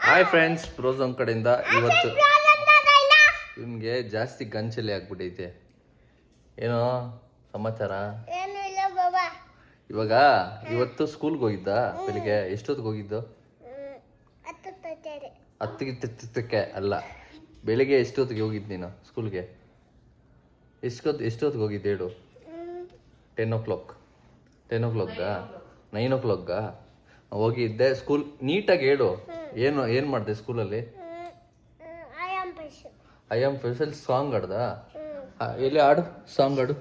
Hi friends, ಬ್ರೋಸಮ್ ಕಡೆಯಿಂದ ಇವತ್ತು ನಿಮಗೆ ಜಾಸ್ತಿ ಗಂಚಲಿ ಆಗ್ಬಿಟ್ಟೈತೆ. ಏನೋ ಸಮಾಚಾರ? ಇವಾಗ ಇವತ್ತು ಸ್ಕೂಲ್ಗೆ ಹೋಗಿದ್ದ? ಬೆಳಿಗ್ಗೆ ಎಷ್ಟೊತ್ತಿಗೆ ಹೋಗಿದ್ದು? 10ಕ್ಕೆ ಅಲ್ಲ, ಬೆಳಿಗ್ಗೆ ಎಷ್ಟೊತ್ತಿಗೆ ಹೋಗಿದ್ದು ನೀನು ಸ್ಕೂಲ್ಗೆ? ಎಷ್ಟೊತ್ತಿಗೆ ಹೋಗಿದ್ದು ಹೇಳು? 10 o'clock 9 o'clock ಹೋಗಿದ್ದೆ. ಸ್ಕೂಲ್ ನೀಟಾಗಿ ಹೇಳು. ಏನು ಮಾಡಿದೆ ಸ್ಕೂಲಲ್ಲಿ? ಐ ಆಮ್ ಸ್ಪೆಷಲ್ ಸಾಂಗ್ ಆಡ್ದ? ಎಲ್ಲಿ ಆಡು, ಸಾಂಗ್ ಆಡು.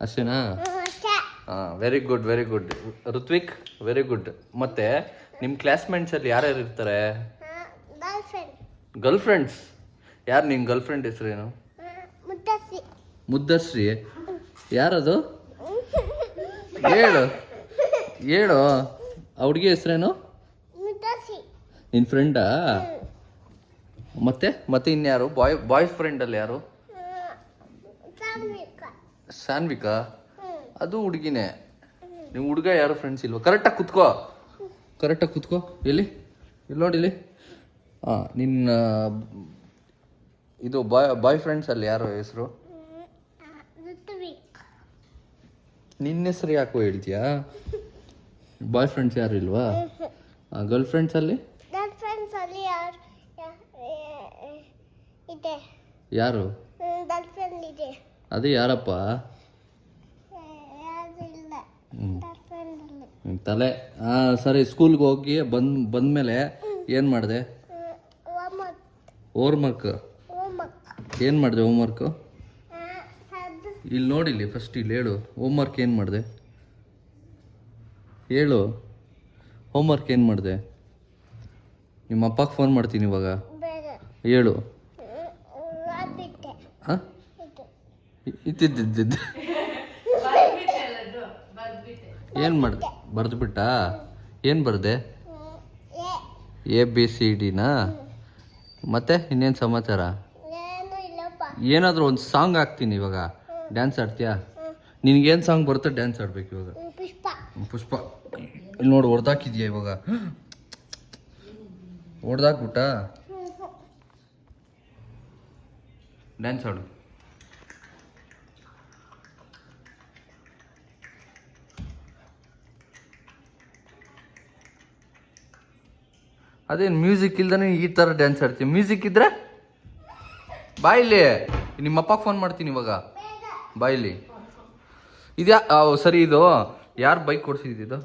ಅಷ್ಟೇನಾ? Very good Rithvik, very good. ಮತ್ತೆ ನಿಮ್ಮ ಕ್ಲಾಸ್ಮೇಟ್ಸ್ ಅಲ್ಲಿ ಯಾರ್ಯಾರು ಇರ್ತಾರೆ? Girl friends? ಯಾರು ನಿನ್ನ ಗರ್ಲ್ ಫ್ರೆಂಡ್ ಹೆಸರೇನು? ಮುದ್ದಶ್ರೀ. ಯಾರದು? ಹೇಳು ಆ ಹುಡುಗಿ ಹೆಸರೇನು? ನಿನ್ನ ಫ್ರೆಂಡಾ? ಮತ್ತೆ ಇನ್ಯಾರು? ಬಾಯ್ ಫ್ರೆಂಡ್ ಅಲ್ಲಿ ಯಾರು? ಶಾನ್ವಿಕಾ? ಅದು ಹುಡುಗಿನೇ. ನೀವು ಹುಡುಗ ಯಾರು ಫ್ರೆಂಡ್ಸ್ ಇಲ್ವಾ? ಕರೆಕ್ಟಾಗಿ ಕುತ್ಕೋ. ಇಲ್ಲಿ ನೋಡಿಲಿ. ನಿನ್ನ ಇದು ಬಾಯ್ ಫ್ರೆಂಡ್ಸ್ ಅಲ್ಲಿ ಯಾರು ಹೆಸರು? ನಿನ್ನ ಹೆಸರು ಯಾಕೋ ಹೇಳ್ತೀಯಾ? ಬಾಯ್ ಫ್ರೆಂಡ್ಸ್ ಯಾರು ಇಲ್ವಾ? ಗರ್ಲ್ ಫ್ರೆಂಡ್ಸ್ ಅಲ್ಲಿ ಯಾರು? ಅದು ಯಾರಪ್ಪ? ತಲೆ. ಸರಿ, ಸ್ಕೂಲ್ಗೆ ಹೋಗಿ ಬಂದ್ಮೇಲೆ ಏನು ಮಾಡಿದೆ? ಹೋಮ್ವರ್ಕ್ ಏನು ಮಾಡಿದೆ? ಹೋಮ್ವರ್ಕು ಇಲ್ಲಿ ನೋಡಿಲ್ಲಿ, ಫಸ್ಟ್ ಇಲ್ಲಿ ಹೇಳು. ಹೋಮ್ವರ್ಕ್ ಏನು ಮಾಡಿದೆ ಹೇಳು. ಹೋಮ್ವರ್ಕ್ ಏನು ಮಾಡಿದೆ? ನಿಮ್ಮ ಅಪ್ಪಗೆ ಫೋನ್ ಮಾಡ್ತೀನಿ ಇವಾಗ, ಹೇಳು. ಹಾಂ, ಇದ್ದಿದ್ದು ಏನು ಮಾಡಿದೆ? ಬರೆದ್ಬಿಟ್ಟ? ಏನು ಬರೆದೆ? ABCDನಾ? ಮತ್ತೆ ಇನ್ನೇನು ಸಮಾಚಾರ? ಏನಾದರೂ ಒಂದು ಸಾಂಗ್ ಹಾಕ್ತೀನಿ ಇವಾಗ, ಡ್ಯಾನ್ಸ್ ಆಡ್ತೀಯಾ? ನಿನಗೇನು ಸಾಂಗ್ ಬರುತ್ತೆ ಡ್ಯಾನ್ಸ್ ಆಡ್ಬೇಕು ಇವಾಗ? ಪುಷ್ಪ. ಇಲ್ಲಿ ನೋಡಿ, ಹೊಡೆದಾಕಿದ್ಯಾ ಇವಾಗ? ಹೊಡೆದಾಕ್ಬಿಟ್ಟ? ಡ್ಯಾನ್ಸ್ ಆಡು. ಅದೇನು ಮ್ಯೂಸಿಕ್ ಇಲ್ದೇ ಈ ಥರ ಡ್ಯಾನ್ಸ್ ಆಡ್ತೀವಿ? ಮ್ಯೂಸಿಕ್ ಇದ್ರೆ ಬಾಯಿಲಿ. ನಿಮ್ಮ ಅಪ್ಪಗೆ ಫೋನ್ ಮಾಡ್ತೀನಿ ಇವಾಗ, ಬಾಯಿಲಿ. ಇದ್ಯಾ? ಸರಿ, ಇದು ಯಾರು ಬೈಕ್ ಕೊಡ್ಸಿದ್ದು?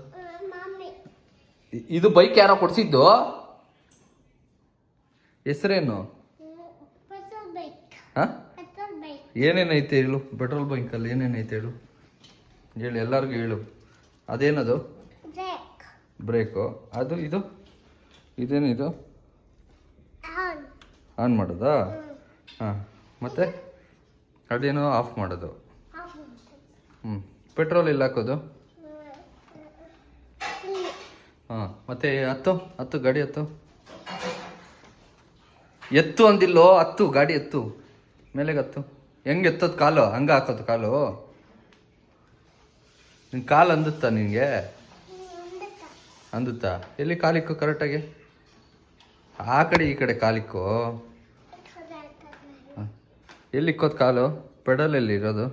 ಇದು ಬೈಕ್ ಯಾರೋ ಕೊಡ್ಸಿದ್ದು? ಹೆಸರೇನು? ಹಾಂ, ಏನೇನೈತೆ ಹೇಳು. ಪೆಟ್ರೋಲ್ ಬೈಕಲ್ಲಿ ಏನೇನೈತೆ ಹೇಳು. ಎಲ್ಲರಿಗೂ ಹೇಳು. ಅದೇನದು? ಬ್ರೇಕು. ಅದು ಇದೇನಿದು? ಆನ್ ಮಾಡೋದಾ? ಹಾಂ, ಮತ್ತೆ ಅದೇನೋ ಆಫ್ ಮಾಡೋದು. ಪೆಟ್ರೋಲ್ ಇಲ್ಲ ಹಾಕೋದು? ಹಾಂ, ಮತ್ತೆ ಹತ್ತು ಗಾಡಿ ಎತ್ತು ಅಂದಿಲ್ಲೋ. ಗಾಡಿ ಎತ್ತು, ಮೇಲೆಗೆ ಹತ್ತು. ಹೆಂಗೆ ಎತ್ತೋದು? ಕಾಲು ಹಂಗೆ ಹಾಕೋದು? ಕಾಲು ನಿನ್ನ ಕಾಲು ಅಂದುತ್ತಾ ನಿನಗೆ? ಅಂದುತ್ತಾ? ಎಲ್ಲಿ ಕಾಲಿಕ್ಕು ಕರೆಕ್ಟಾಗಿ? ಆ ಕಡೆ ಈ ಕಡೆ ಕಾಲಿಕ್ಕು. ಎಲ್ಲಿ ಇಕ್ಕೋದು ಕಾಲು? ಪೆಡಲ್ ಎಲ್ಲಿ ಇರೋದು?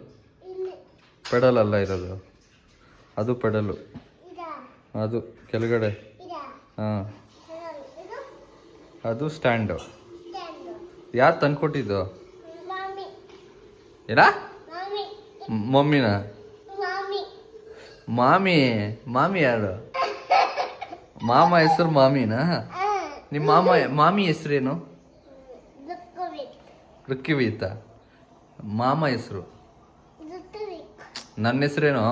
ಪೆಡಲ್ ಅಲ್ಲ ಇರೋದು, ಅದು ಪೆಡಲು. ಅದು ಕೆಳಗಡೆ. ಹಾಂ, ಅದು ಸ್ಟ್ಯಾಂಡು. ಯಾರು ತಂದ್ಕೊಟ್ಟಿದ್ದು? ಏನ? ಮಮ್ಮಿನ? ಮಾಮಿ ಯಾರು? ಮಾಮ ಹೆಸರು ಮಾಮಿನಾ? ನಿಮ್ಮ ಮಾಮಿ ಹೆಸರೇನು? ಋಕ್ಕಿವೀತ. ಮಾಮ ಹೆಸರು? ನನ್ನ ಹೆಸರೇನು?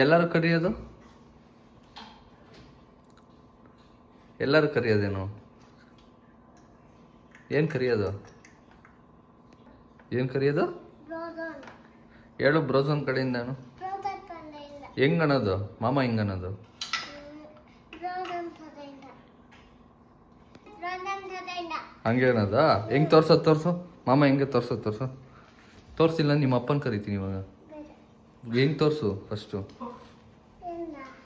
ಎಲ್ಲರೂ ಕರೆಯೋದು? ಕರೆಯೋದೇನು? ಏನು ಕರೆಯೋದು? ಹೇಳು ಬ್ರೋಸನ್ ಕಡೆಯಿಂದಾನು. ಹೆಂಗ್ ಅನ್ನೋದು ಮಾಮ ಹೆಂಗ್ ಅನ್ನೋದು? ಹಂಗೆ ಅನ್ನೋದಾ? ಹೆಂಗ್ ತೋರ್ಸು ಮಾಮ ಹೆಂಗೆ ತೋರ್ಸು ತೋರ್ಸಿಲ್ಲ ನಿಮ್ಮ ಅಪ್ಪನ ಕರಿತೀನಿ ಇವಾಗ. ಹೆಂಗ್ ತೋರ್ಸು ಫಸ್ಟು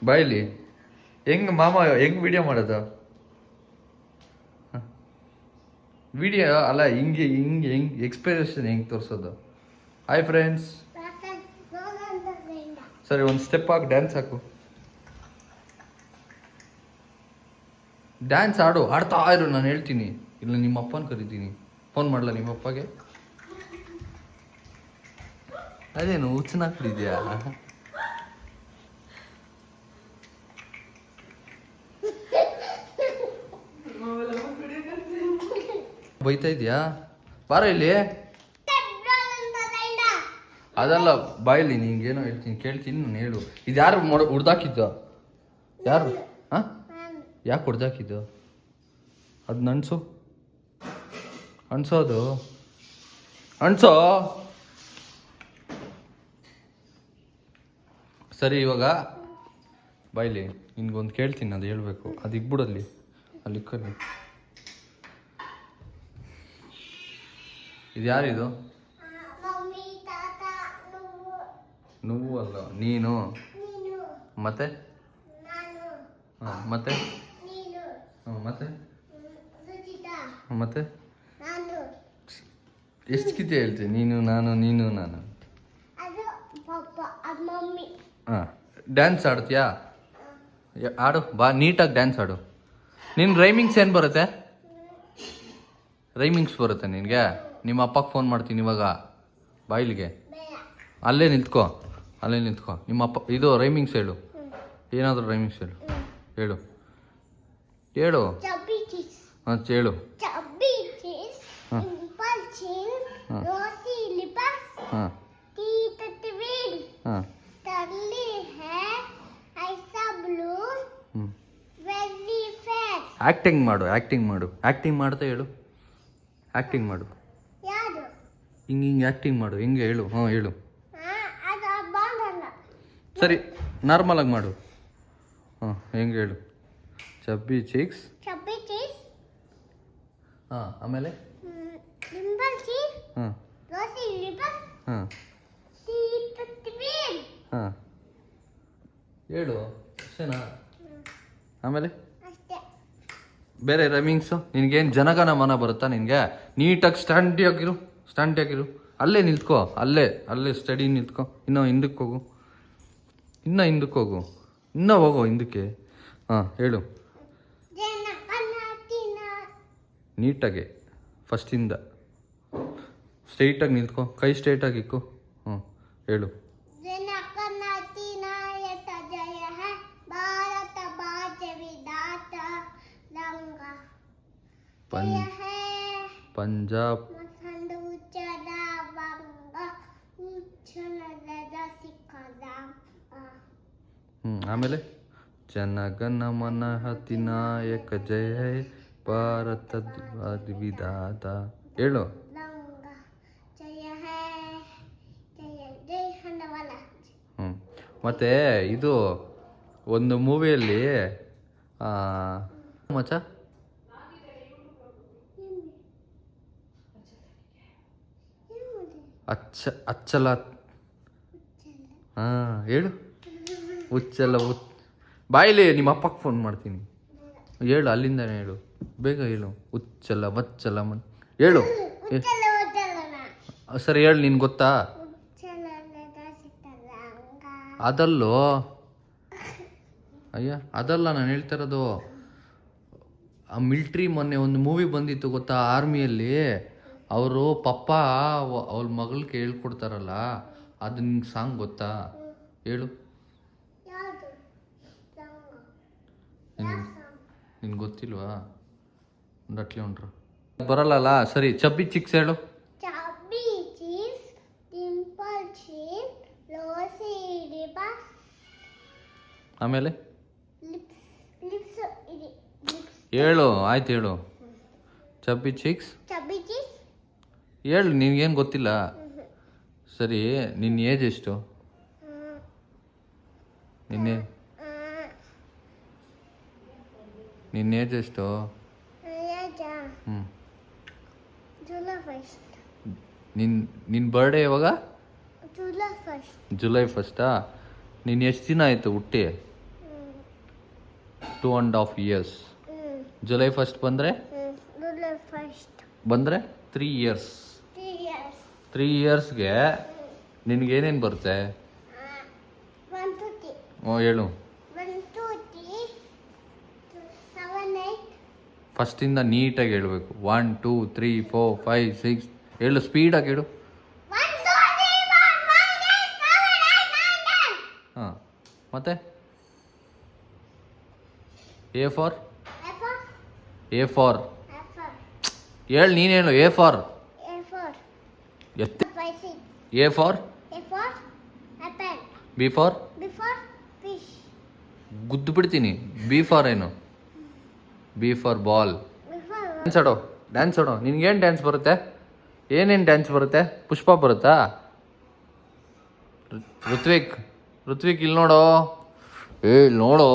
ಬಾಯ್ಲಿ. ಹೆಂಗ್ ಮಾಮ ಹೆಂಗ್ ವಿಡಿಯೋ ಮಾಡೋದು? ವಿಡಿಯೋ ಅಲ್ಲ, ಹಿಂಗೆ ಎಕ್ಸ್ಪ್ರೆಷನ್ ಹೆಂಗ್ ತೋರ್ಸೋದು? Hi friends. ಸರಿ, ಒಂದು ಸ್ಟೆಪ್ ಹಾಕು, ಡ್ಯಾನ್ಸ್ ಹಾಕು. ಡ್ಯಾನ್ಸ್ ಆಡ್ತಾ ಇರು, ನಾನು ಹೇಳ್ತೀನಿ. ಇಲ್ಲ ನಿಮ್ಮ ಅಪ್ಪನ ಕರಿತೀನಿ. ಫೋನ್ ಮಾಡಲ ನಿಮ್ಮ ಅಪ್ಪಗೆ? ಅದೇನು ಹುಚ್ಚನಾಗ್ತಿದ್ಯಾ? ಬೈತಾ ಇದೆಯಾ? ಬಾರ ಇಲ್ಲಿ. ಅದಲ್ಲ, ಬಾಯಲ್ಲಿ ನಿಂಗೇನೋ ಹೇಳ್ತೀನಿ, ಕೇಳ್ತೀನಿ, ನಾನು ಹೇಳು. ಇದು ಯಾರು ಹುಡ್ದಾಕಿದ್ದು? ಯಾರು? ಹಾಂ, ಯಾಕೆ ಹೊಡ್ದಾಕಿದ್ದು? ಅದು ಅಣ್ಸೋದು ಅಣ್ಸೋ. ಸರಿ, ಇವಾಗ ಬಾಯ್ಲಿ ನಿನ್ಗೊಂದು ಕೇಳ್ತೀನಿ, ಅದು ಹೇಳ್ಬೇಕು. ಅದು ಇಕ್ಬಿಡಲ್ಲಿ, ಅಲ್ಲಿ ಇಕ್ಕಲ್ಲಿ. ಇದು ಯಾರಿದು? నువ్వు ಅಲ್ಲ, ನೀನು. ಮತ್ತೆ ಹಾಂ, ಮತ್ತೆ ಮತ್ತೆ ಮತ್ತೆ ಎಷ್ಟು ಕಿತಿ ಹೇಳ್ತೀನಿ? ನೀನು ನಾನು. ಹಾಂ, ಡ್ಯಾನ್ಸ್ ಆಡ್ತೀಯಾ? ಆಡು ಬಾ, ನೀಟಾಗಿ ಡ್ಯಾನ್ಸ್ ಆಡು. ನಿನ್ನ ರೈಮಿಂಗ್ಸ್ ಏನು ಬರುತ್ತೆ? ರೈಮಿಂಗ್ಸ್ ಬರುತ್ತೆ ನಿನಗೆ? ನಿಮ್ಮ ಅಪ್ಪಗೆ ಫೋನ್ ಮಾಡ್ತೀನಿ ಇವಾಗ, ಬಾಯಿಲಿಗೆ. ಅಲ್ಲೇ ನಿಂತ್ಕೋ. ನಿಮ್ಮ ಅಪ್ಪ ಇದು ರೈಮಿಂಗ್ಸ್ ಹೇಳು. ಏನಾದರೂ ರೈಮಿಂಗ್ಸ್ ಹೇಳು. ಹೇಳು ಹಾಂ, ಹೇಳು. ಹಾಂ ಆ್ಯಕ್ಟಿಂಗ್ ಮಾಡು. ಆ್ಯಕ್ಟಿಂಗ್ ಮಾಡ್ತಾ ಹೇಳು. ಆ್ಯಕ್ಟಿಂಗ್ ಮಾಡು. ಹಿಂಗೆ ಆ್ಯಕ್ಟಿಂಗ್ ಮಾಡು. ಹೆಂಗೆ ಹೇಳು? ಹಾಂ, ಹೇಳು. ಸರಿ, ನಾರ್ಮಲಾಗಿ ಮಾಡು. ಹಾಂ, ಹೆಂಗೆ ಹೇಳು? ಚಬ್ಬಿ ಚೀಕ್ಸ್. ಹಾಂ, ಆಮೇಲೆ ಹಾಂ ಹಾಂ ಹಾಂ, ಹೇಳು ಅಷ್ಟೇನಾ? ಆಮೇಲೆ ಬೇರೆ ರೈಮಿಂಗ್ಸು? ನಿನಗೇನು ಜನಗಣ ಮನ ಬರುತ್ತಾ ನಿನಗೆ? ನೀಟಾಗಿ ಸ್ಟ್ಯಾಂಡಿಯಾಗಿರು. ಅಲ್ಲೇ ನಿಂತ್ಕೋ. ಅಲ್ಲೇ ಸ್ಟಡಿ ನಿಂತ್ಕೋ. ಇನ್ನೂ ಹಿಂದಕ್ಕೆ ಹೋಗು. ಇನ್ನೂ ಹೋಗೋ ಹಿಂದಕ್ಕೆ. ಹಾಂ, ಹೇಳು ನೀಟಾಗೆ. ಫಸ್ಟಿಂದ ಸ್ಟ್ರೈಟಾಗಿ ನಿಂತ್ಕೋ. ಕೈ ಸ್ಟ್ರೈಟಾಗಿ ಇಕ್ಕು. ಹ್ಞೂ, ಹೇಳು. ಪಂಜಾಬ್ ಆಮೇಲೆ ಜನಗಣ ಮನ ಅತಿ ನಾಯಕ ಜಯ ಹೇ ಭಾರತ ವಿಧಾತ. ಹೇಳು. ಮತ್ತೆ ಇದು ಒಂದು ಮೂವಿಯಲ್ಲಿ ಮಚ್ಚ ಅಚ್ಚಲ. ಹಾಂ, ಹೇಳು. ಹುಚ್ಚಲ್ಲ. ಬಾಯಿಲಿ ನಿಮ್ಮ ಅಪ್ಪಗೆ ಫೋನ್ ಮಾಡ್ತೀನಿ. ಹೇಳು, ಅಲ್ಲಿಂದಾನೆ ಹೇಳು, ಬೇಗ ಹೇಳು. ಹುಚ್ಚಲ್ಲ ವಚ್ಚಲ್ಲ ಹೇಳು. ಸರಿ, ಹೇಳು. ನಿನ್ಗೆ ಗೊತ್ತಾ? ಅದಲ್ಲೋ, ಅಯ್ಯ ಅದಲ್ಲ ನಾನು ಹೇಳ್ತಾ ಇರೋದು. ಆ ಮಿಲ್ಟ್ರಿ ಮೊನ್ನೆ ಒಂದು ಮೂವಿ ಬಂದಿತ್ತು ಗೊತ್ತಾ, ಆರ್ಮಿಯಲ್ಲಿ. ಅವರು ಪಪ್ಪ ಅವ್ರ ಮಗಳಿಗೆ ಹೇಳ್ಕೊಡ್ತಾರಲ್ಲ, ಅದು ನಿಂಗೆ ಸಾಂಗ್ ಗೊತ್ತಾ? ಹೇಳು. ನಿನ್ಗೆ ಗೊತ್ತಿಲ್ವಾ? ಡಟ್ಲಿ ಹೊಂಟ್ರು ಬರಲ್ಲ. ಸರಿ, ಚಬ್ಬಿ ಚಿಕ್ಸ್ ಹೇಳು. ಆಮೇಲೆ ಹೇಳು. ಆಯ್ತು, ಹೇಳು. ಚಬ್ಬಿ ಚಿಕ್ಸ್ ಹೇಳು. ನಿನ್ಗೇನು ಗೊತ್ತಿಲ್ಲ? ಸರಿ, ನಿನ್ನ ಏಜ್ ಎಷ್ಟು? ನಿನ್ನೆ ನಿನ್ನ ಏಜ್ ಎಷ್ಟು? ಹ್ಞೂ ನಿನ್ನ ಬರ್ಡೇ ಯಾವಾಗ? ಜುಲೈ ಫಸ್ಟಾ? ನೀನು ಎಷ್ಟು ದಿನ ಆಯಿತು ಹುಟ್ಟಿ? 2.5 years. ಜುಲೈ ಫಸ್ಟ್ ಬಂದರೆ 3 years. 3 yearsಗೆ ನಿನಗೇನೇನು ಬರುತ್ತೆ? ಹೇಳು. ಫಸ್ಟಿಂದ ನೀಟಾಗಿ ಹೇಳ್ಬೇಕು. 1 2 3 4 5 6 ಹೇಳು, ಸ್ಪೀಡಾಗಿ ಹೇಳು. ಹಾಂ, ಮತ್ತೆ A ಫಾರ್ ಹೇಳು, ನೀನು ಹೇಳು. A ಫಾರ್ ಎತ್ತ. A ಫಾರ್ B ಫಾರ್ ಗುದ್ದು ಬಿಡ್ತೀನಿ. B ಫಾರ್ ಏನು? B for ball. ಡ್ಯಾನ್ಸ್ ಆಡೋ. ನಿನ್ಗೇನು ಡ್ಯಾನ್ಸ್ ಬರುತ್ತೆ? ಏನೇನು ಡ್ಯಾನ್ಸ್ ಬರುತ್ತೆ? ಪುಷ್ಪ ಬರುತ್ತಾ? ಋತ್ವಿಕ್ ಇಲ್ಲಿ ನೋಡೋ. ನೋಡೋ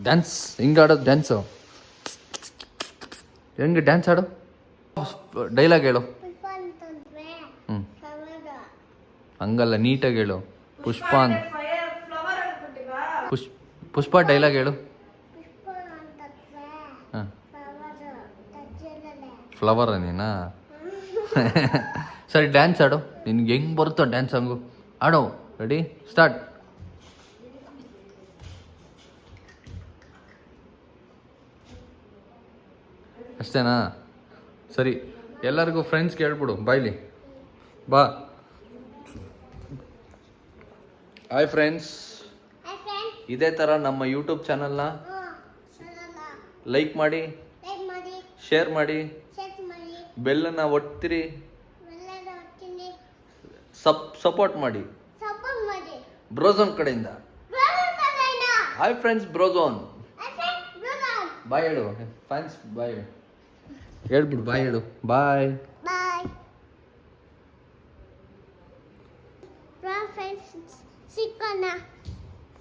ಡ್ಯಾನ್ಸ್ ಹಿಂಗೆ ಆಡೋದು. ಡ್ಯಾನ್ಸು ಹೆಂಗೆ ಡ್ಯಾನ್ಸ್ ಆಡು? ಡೈಲಾಗ್ ಹೇಳು. ಹ್ಞೂ ಹಂಗಲ್ಲ, ನೀಟಾಗಿ ಹೇಳು. ಪುಷ್ಪ ಡೈಲಾಗ್ ಹೇಳು. ಹಾಂ, ಫ್ಲವರ ನೀನಾ? ಸರಿ, ಡ್ಯಾನ್ಸ್ ಆಡು. ನಿನ್ಗೆ ಹೆಂಗೆ ಬರುತ್ತೋ ಡ್ಯಾನ್ಸ್ ಹಂಗು ಆಡೋ. Ready, start. ಅಷ್ಟೇನಾ? ಸರಿ, ಎಲ್ಲರಿಗೂ ಫ್ರೆಂಡ್ಸ್ಗೆ ಹೇಳ್ಬಿಡು ಬಾಯ್ಲಿ. ಬಾ. ಹಾಯ್ ಫ್ರೆಂಡ್ಸ್, ಇದೇ ಥರ ನಮ್ಮ ಯೂಟ್ಯೂಬ್ ಚಾನಲ್ನ ಲೈಕ್ ಮಾಡಿ, ಶೇರ್ ಮಾಡಿ, ಬೆಲ್ಲನ್ನು ಒತ್ತಿರಿ, ಸಪೋರ್ಟ್ ಮಾಡಿ ಬ್ರೋಝೋನ್ ಕಡೆಯಿಂದ. Hi friends, ಬ್ರೋಝೋನ್. ಬಾಯ್ ಹೇಳು ಫ್ರೆಂಡ್ಸ್, ಬಾಯ್ ಹೇಳ್ಬಿಡು. ಬಾಯ್ ಹೇಳು. ಬಾಯ್.